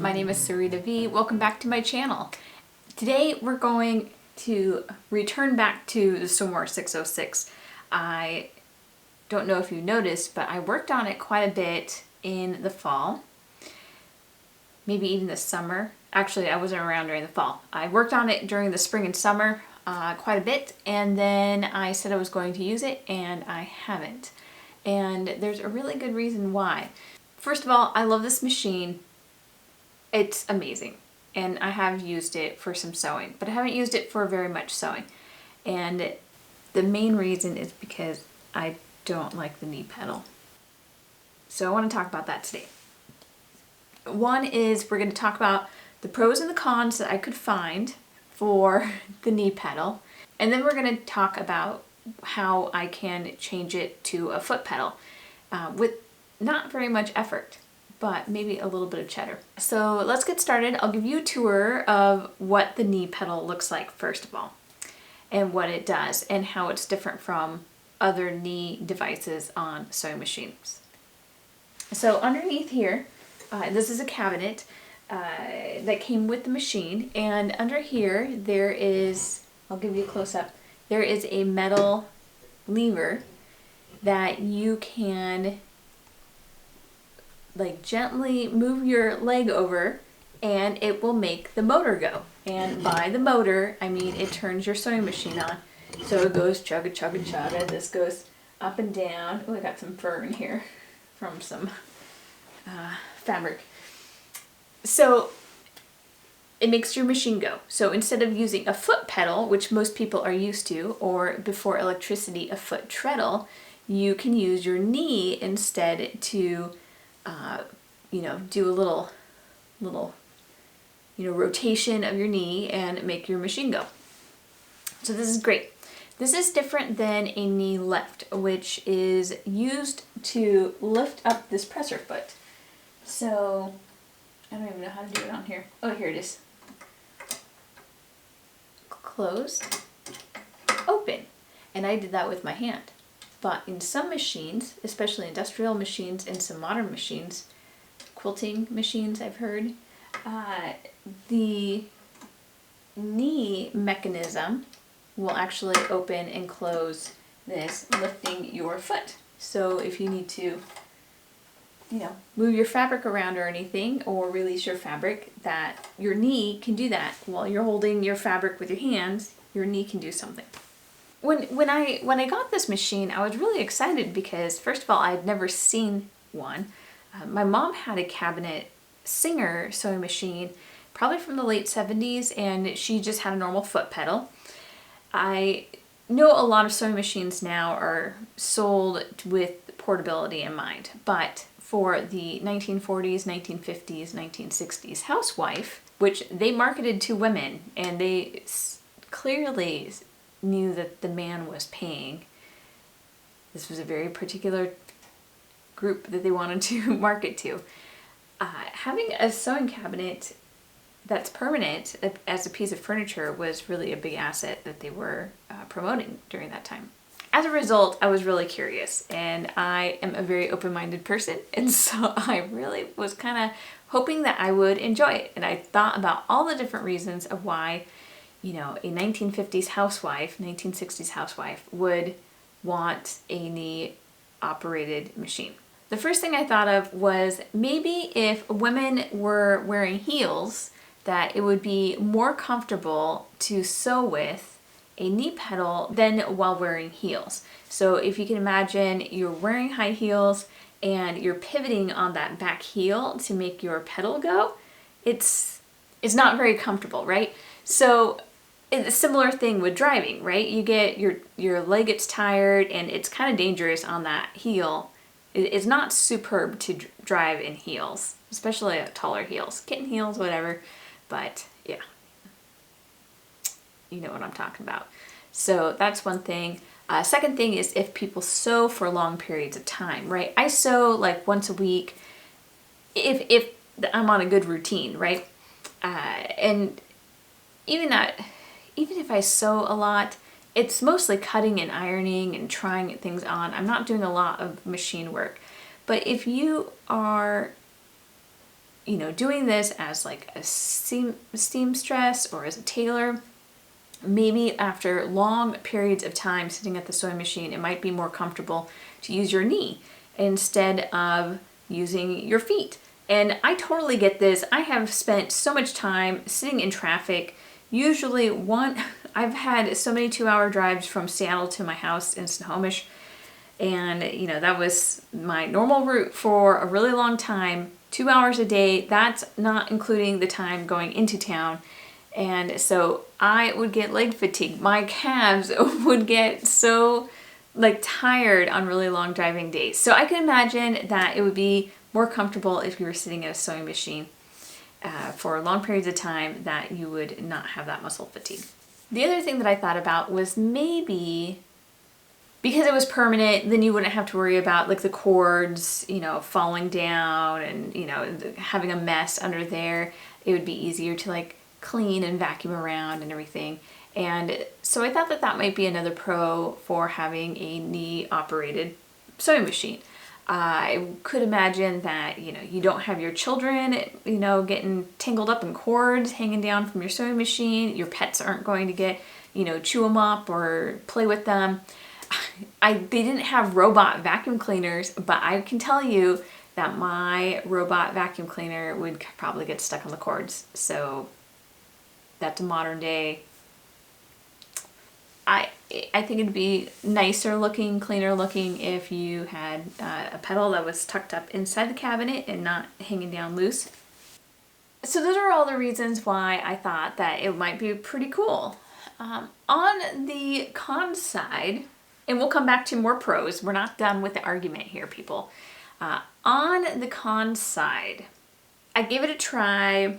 my name is Sarita V. Welcome back to my channel. Today we're going to return back to the Sewmor 606. I don't know if you noticed, but I worked on it quite a bit in the fall, maybe even the summer. Actually, I wasn't around during the fall. I worked on it during the spring and summer quite a bit, and then I said I was going to use it, and I haven't. And there's a really good reason why. First of all, I love this machine. It's amazing, and I have used it for some sewing, but I haven't used it for very much sewing. And the main reason is because I don't like the knee pedal. So I want to talk about that today. One is we're going to talk about the pros and the cons that I could find for the knee pedal, and then we're going to talk about how I can change it to a foot pedal with not very much effort, but maybe a little bit of cheddar. So let's get started. I'll give you a tour of what the knee pedal looks like first of all, and what it does, and how it's different from other knee devices on sewing machines. So underneath here, this is a cabinet that came with the machine, and under here there is, I'll give you a close-up, there is a metal lever that you can like gently move your leg over, and it will make the motor go. And by the motor, I mean it turns your sewing machine on. So it goes chugga chugga chugga. This goes up and down. Oh, I got some fur in here from some fabric. So it makes your machine go. So instead of using a foot pedal, which most people are used to, or before electricity, a foot treadle, you can use your knee instead to do a little rotation of your knee and make your machine go. So this is great. This is different than a knee lift, which is used to lift up this presser foot. So I don't even know how to do it on here. Oh, here it is. Closed, open. And I did that with my hand. But in some machines, especially industrial machines and some modern machines, quilting machines I've heard, the knee mechanism will actually open and close this, lifting your foot. So if you need to, move your fabric around or anything, or release your fabric, that your knee can do that. While you're holding your fabric with your hands, your knee can do something. When I got this machine, I was really excited because, first of all, I had never seen one. My mom had a cabinet Singer sewing machine, probably from the late 70s, and she just had a normal foot pedal. I know a lot of sewing machines now are sold with portability in mind, but for the 1940s, 1950s, 1960s housewife, which they marketed to women, and they clearly knew that the man was paying. This was a very particular group that they wanted to market to. Having a sewing cabinet that's permanent as a piece of furniture was really a big asset that they were promoting during that time. As a result, I was really curious, and I am a very open-minded person, and so I really was kind of hoping that I would enjoy it. And I thought about all the different reasons of why a 1950s housewife, 1960s housewife would want a knee-operated machine. The first thing I thought of was maybe if women were wearing heels, that it would be more comfortable to sew with a knee pedal than while wearing heels. So if you can imagine you're wearing high heels and you're pivoting on that back heel to make your pedal go, it's not very comfortable, right? So it's a similar thing with driving, right? You get your leg gets tired, and it's kind of dangerous on that heel. It's not superb to drive in heels, especially taller heels, kitten heels, whatever. But yeah, you know what I'm talking about. So that's one thing. Second thing is if people sew for long periods of time, right? I sew like once a week if I'm on a good routine, right? And even if I sew a lot, it's mostly cutting and ironing and trying things on. I'm not doing a lot of machine work. But if you are doing this as like a seamstress or as a tailor, maybe after long periods of time sitting at the sewing machine, it might be more comfortable to use your knee instead of using your feet. And I totally get this. I have spent so much time sitting in traffic. Usually I've had so many 2-hour drives from Seattle to my house in Snohomish. And that was my normal route for a really long time, 2 hours a day. That's not including the time going into town. And so I would get leg fatigue. My calves would get so tired on really long driving days. So I can imagine that it would be more comfortable if you were sitting at a sewing machine for long periods of time, that you would not have that muscle fatigue. The other thing that I thought about was maybe because it was permanent, then you wouldn't have to worry about the cords, falling down and, having a mess under there. It would be easier to clean and vacuum around and everything. And so I thought that that might be another pro for having a knee operated sewing machine. I could imagine that, you don't have your children, getting tangled up in cords hanging down from your sewing machine. Your pets aren't going to get, chew them up or play with them. They didn't have robot vacuum cleaners, but I can tell you that my robot vacuum cleaner would probably get stuck on the cords. So that's a modern day. I think it'd be nicer looking, cleaner looking if you had a pedal that was tucked up inside the cabinet and not hanging down loose. So those are all the reasons why I thought that it might be pretty cool. On the con side, and we'll come back to more pros. We're not done with the argument here, people. On the con side, I gave it a try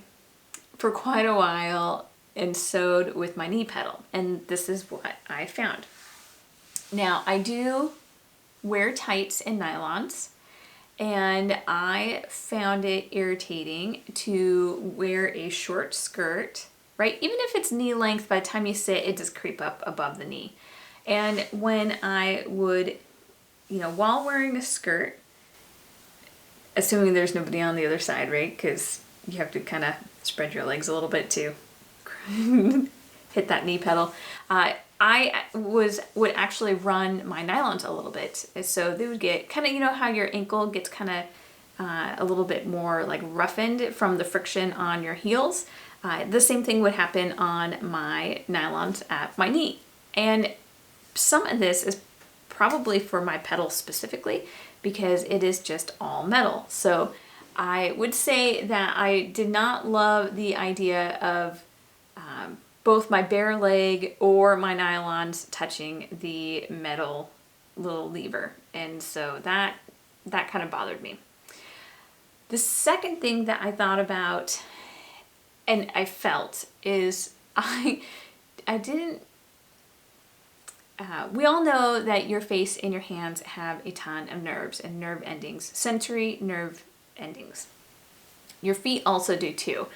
for quite a while and sewed with my knee pedal, and this is what I found. Now, I do wear tights and nylons, and I found it irritating to wear a short skirt, right? Even if it's knee length, by the time you sit, it just creep up above the knee. And when I would, while wearing a skirt, assuming there's nobody on the other side, right? Because you have to kind of spread your legs a little bit to hit that knee pedal. I would actually run my nylons a little bit. So they would get kind of, how your ankle gets kind of a little bit more roughened from the friction on your heels. The same thing would happen on my nylons at my knee. And some of this is probably for my pedal specifically because it is just all metal. So I would say that I did not love the idea of both my bare leg or my nylons touching the metal little lever. And so that kind of bothered me. The second thing that I thought about and I felt is I didn't we all know that your face and your hands have a ton of nerves and nerve endings, sensory nerve endings. Your feet also do too.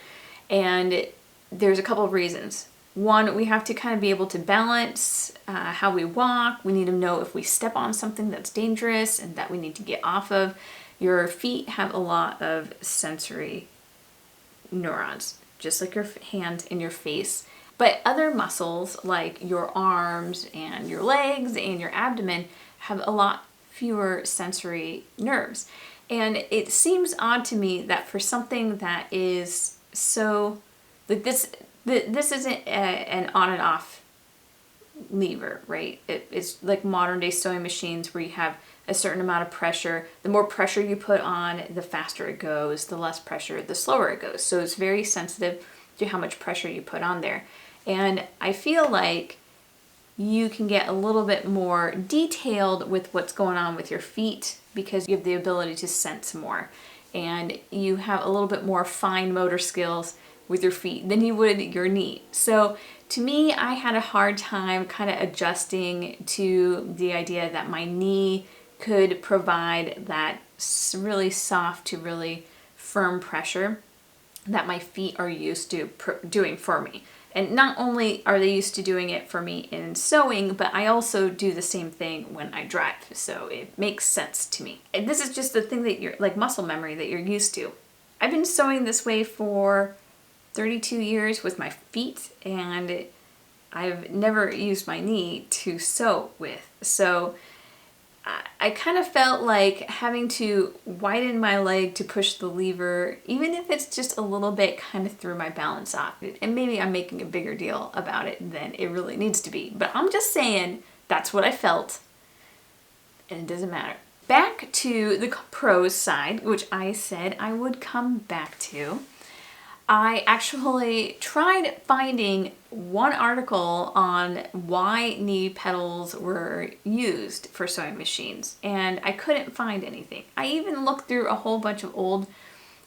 And there's a couple of reasons. One, we have to kind of be able to balance how we walk. We need to know if we step on something that's dangerous and that we need to get off of. Your feet have a lot of sensory neurons, just like your hands and your face. But other muscles like your arms and your legs and your abdomen have a lot fewer sensory nerves. And it seems odd to me that for something that is so, this isn't an on and off lever, right? It's like modern day sewing machines where you have a certain amount of pressure. The more pressure you put on, the faster it goes. The less pressure, the slower it goes. So it's very sensitive to how much pressure you put on there. And I feel like you can get a little bit more detailed with what's going on with your feet because you have the ability to sense more. And you have a little bit more fine motor skills with your feet than you would your knee. So to me, I had a hard time kind of adjusting to the idea that my knee could provide that really soft to really firm pressure that my feet are used to doing for me. And not only are they used to doing it for me in sewing, but I also do the same thing when I drive. So it makes sense to me. And this is just the thing that you're like muscle memory that you're used to. I've been sewing this way for 32 years with my feet, and I've never used my knee to sew with. So I kind of felt like having to widen my leg to push the lever, even if it's just a little bit, kind of threw my balance off. And maybe I'm making a bigger deal about it than it really needs to be. But I'm just saying that's what I felt, and it doesn't matter. Back to the pros side, which I said I would come back to. I actually tried finding one article on why knee pedals were used for sewing machines, and I couldn't find anything. I even looked through a whole bunch of old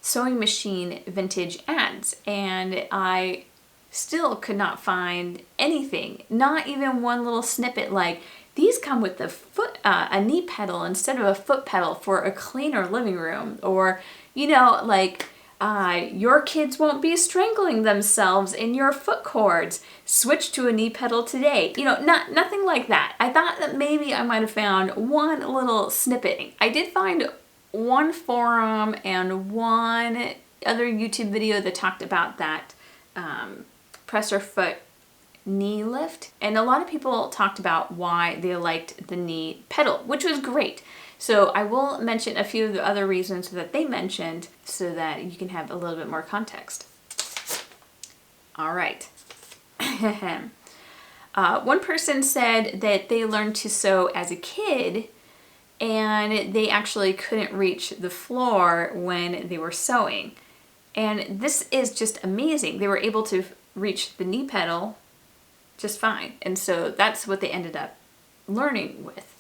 sewing machine vintage ads, and I still could not find anything, not even one little snippet like, these come with a knee pedal instead of a foot pedal for a cleaner living room, or, your kids won't be strangling themselves in your foot cords. Switch to a knee pedal today. Nothing like that. I thought that maybe I might have found one little snippet. I did find one forum and one other YouTube video that talked about that presser foot knee lift. And a lot of people talked about why they liked the knee pedal, which was great. So I will mention a few of the other reasons that they mentioned so that you can have a little bit more context. All right. One person said that they learned to sew as a kid and they actually couldn't reach the floor when they were sewing. And this is just amazing. They were able to reach the knee pedal just fine. And so that's what they ended up learning with.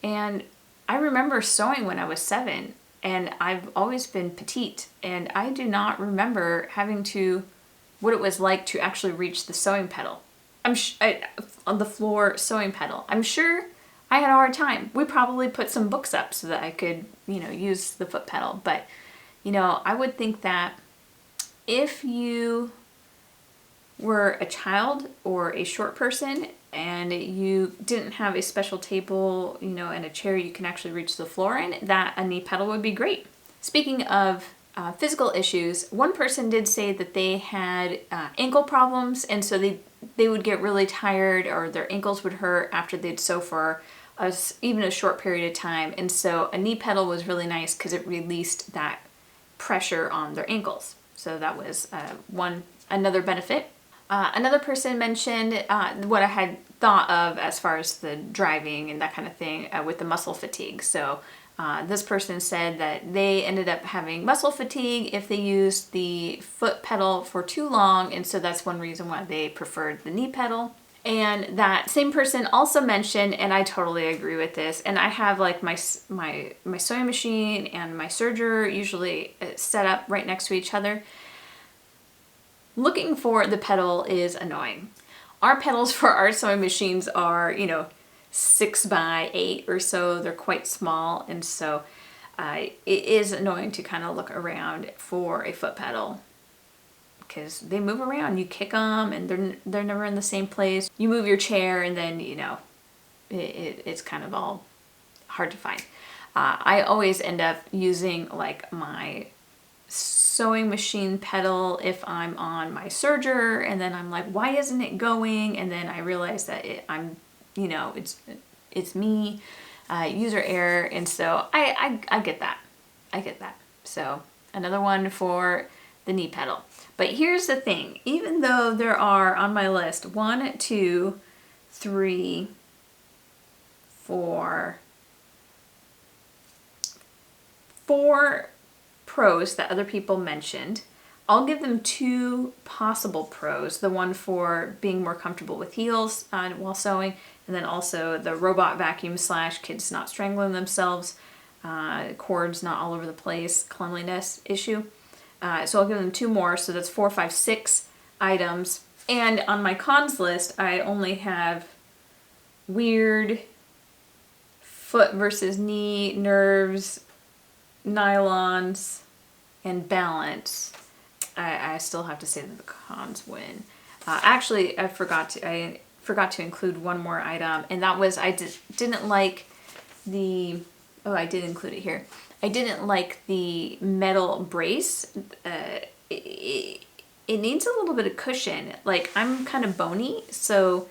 And I remember sewing when I was 7, and I've always been petite, and I do not remember what it was like to actually reach the sewing pedal. On the floor sewing pedal. I'm sure I had a hard time. We probably put some books up so that I could, use the foot pedal. But, I would think that if you were a child or a short person and you didn't have a special table, and a chair you can actually reach the floor in, that a knee pedal would be great. Speaking of physical issues, one person did say that they had ankle problems, and so they would get really tired or their ankles would hurt after they'd sew for even a short period of time. And so a knee pedal was really nice because it released that pressure on their ankles. So that was another benefit. Another person mentioned what I had thought of as far as the driving and that kind of thing with the muscle fatigue. So this person said that they ended up having muscle fatigue if they used the foot pedal for too long, and so that's one reason why they preferred the knee pedal. And that same person also mentioned, and I totally agree with this, and I have like my sewing machine and my serger usually set up right next to each other. Looking for the pedal is annoying. Our pedals for our sewing machines are, 6 by 8 or so. They're quite small, and so it is annoying to kind of look around for a foot pedal because they move around. You kick them, and they're never in the same place. You move your chair, and then it's kind of all hard to find. I always end up using like my sewing machine pedal if I'm on my serger, and then I'm like, why isn't it going? And then I realize that it's me, user error, and so I get that. So another one for the knee pedal. But here's the thing, even though there are on my list 1, 2, 3, 4 pros that other people mentioned, I'll give them 2 possible pros. The one for being more comfortable with heels while sewing, and then also the robot vacuum / kids not strangling themselves, cords not all over the place, cleanliness issue. So I'll give them 2 more, so that's 4, 5, 6 items. And on my cons list, I only have weird, foot versus knee, nerves, nylons, and balance. I still have to say that the cons win. Actually, I forgot to include one more item, and that was I didn't like the. Oh, I did include it here. I didn't like the metal brace. It needs a little bit of cushion. Like, I'm kind of bony, so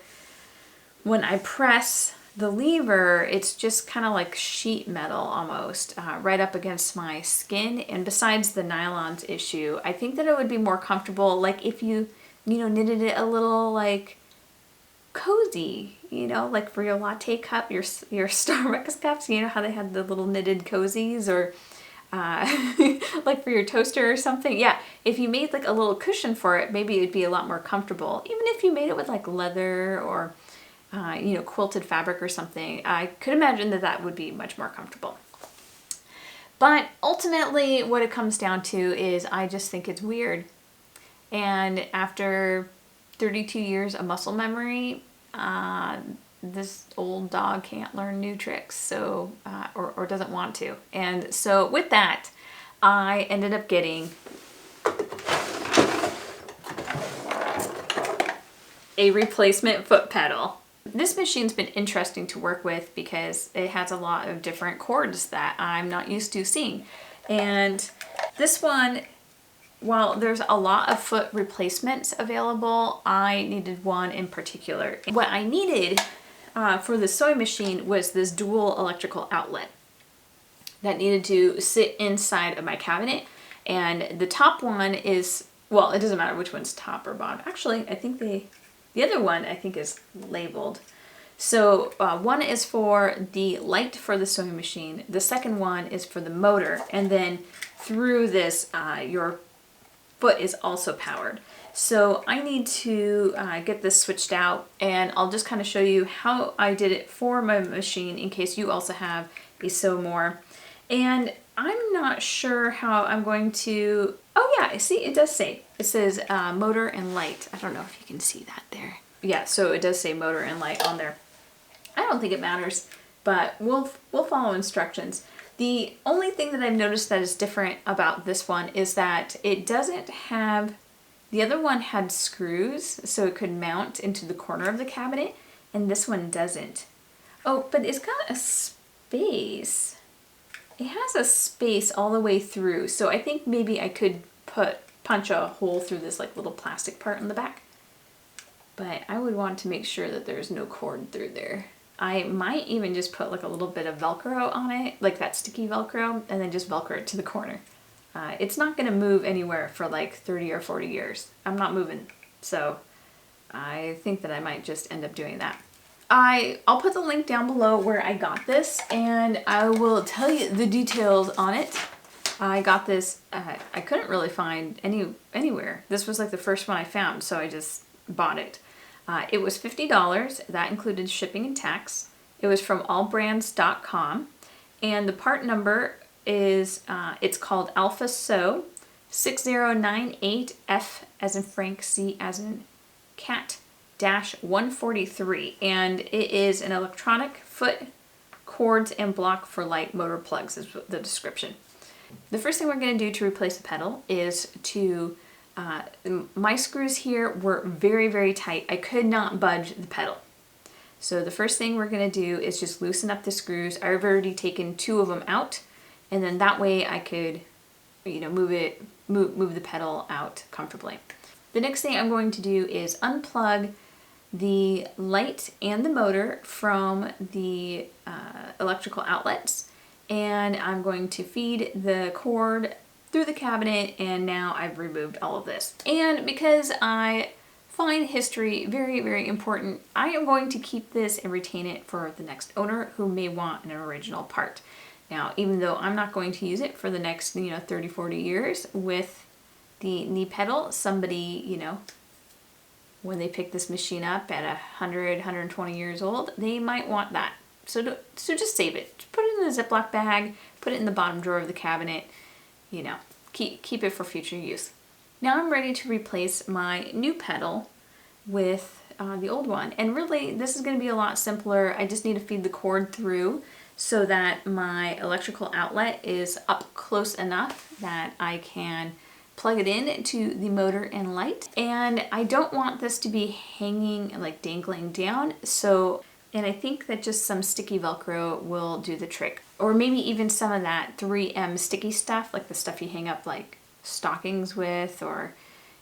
when I press the lever, it's just kind of like sheet metal almost, right up against my skin. And besides the nylons issue, I think that it would be more comfortable, like if you knitted it a little like cozy, like for your latte cup, your Starbucks cups, how they had the little knitted cozies, or like for your toaster or something. Yeah, if you made like a little cushion for it, maybe it'd be a lot more comfortable. Even if you made it with like leather or quilted fabric or something, I could imagine that that would be much more comfortable. But ultimately what it comes down to is I just think it's weird. And after 32 years of muscle memory, this old dog can't learn new tricks, so or doesn't want to. And so with that, I ended up getting a replacement foot pedal. This machine's been interesting to work with because it has a lot of different chords that I'm not used to seeing. And this one, while there's a lot of foot replacements available, I needed one in particular. What I needed for the sewing machine was this dual electrical outlet that needed to sit inside of my cabinet. And the top one is, well, it doesn't matter which one's top or bottom. Actually, I think the other one I think is labeled. So one is for the light for the sewing machine. The second one is for the motor. And then through this, your foot is also powered. So I need to get this switched out, and I'll just kind of show you how I did it for my machine in case you also have a Sewmor. And I'm not sure how I'm going to, oh yeah, see, it does say, it says motor and light. I don't know if you can see that there. Yeah, so it does say motor and light on there. I don't think it matters, but we'll follow instructions. The only thing that I've noticed that is different about this one is that it doesn't have, the other one had screws so it could mount into the corner of the cabinet, and this one doesn't. Oh, but it's got a space. It has a space all the way through, so I think maybe I could punch a hole through this like little plastic part in the back. But I would want to make sure that there's no cord through there. I might even just put like a little bit of Velcro on it, like that sticky Velcro, and then just Velcro it to the corner. It's not going to move anywhere for like 30 or 40 years. I'm not moving, so I think that I might just end up doing that. I'll put the link down below where I got this, and I will tell you the details on it. I got this, I couldn't really find anywhere. This was like the first one I found, so I just bought it. It was $50. That included shipping and tax. It was from allbrands.com, and the part number is, it's called Alpha Sew 6098F as in Frank, C as in cat, -143, and it is an electronic foot cords and block for light motor plugs is the description. The first thing we're going to do to replace the pedal is to my screws here were very, very tight. I could not budge the pedal. So the first thing we're going to do is just loosen up the screws. I've already taken 2 of them out, and then that way I could, move the pedal out comfortably. The next thing I'm going to do is unplug the light and the motor from the electrical outlets, and I'm going to feed the cord through the cabinet, and now I've removed all of this. And because I find history very, very important, I am going to keep this and retain it for the next owner who may want an original part. Now, even though I'm not going to use it for the next, 30, 40 years with the knee pedal, somebody, when they pick this machine up at 100, 120 years old, they might want that. So just save it. Just put it in a Ziploc bag, put it in the bottom drawer of the cabinet, keep it for future use. Now I'm ready to replace my new pedal with the old one. And really, this is going to be a lot simpler. I just need to feed the cord through so that my electrical outlet is up close enough that I can plug it in to the motor and light. And I don't want this to be hanging, dangling down. And I think that just some sticky Velcro will do the trick. or maybe even some of that 3M sticky stuff, like the stuff you hang up like stockings with, or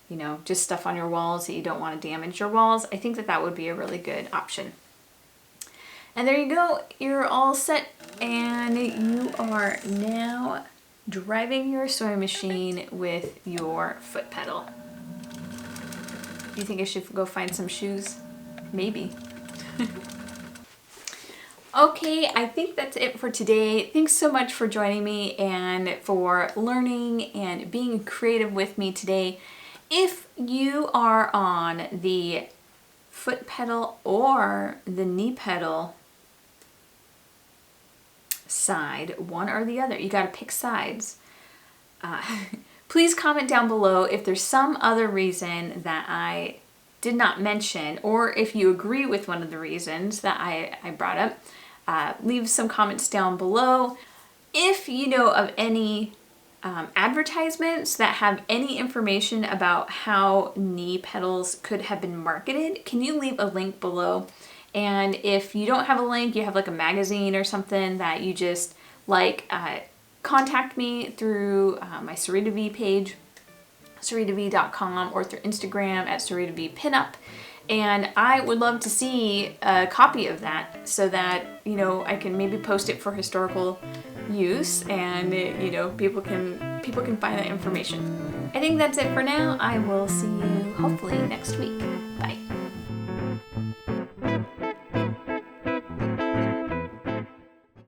you know, just stuff on your walls that you don't want to damage your walls. I think that that would be a really good option. And there you go, you're all set, and you are now driving your sewing machine with your foot pedal. Do you think I should go find some shoes? Maybe. Okay, I think that's it for today. Thanks so much for joining me and for learning and being creative with me today. If you are on the foot pedal or the knee pedal side, one or the other, you got to pick sides. Please comment down below if there's some other reason that I did not mention, or if you agree with one of the reasons that I brought up. Leave some comments down below. If you know of any advertisements that have any information about how knee pedals could have been marketed, can you leave a link below? And if you don't have a link, you have like a magazine or something that you just like, contact me through my Sarita V page, saritav.com, or through Instagram at Sarita V Pinup. And I would love to see a copy of that so that, you know, I can maybe post it for historical use, and you know, people can find that information. I think that's it for now. I will see you hopefully next week.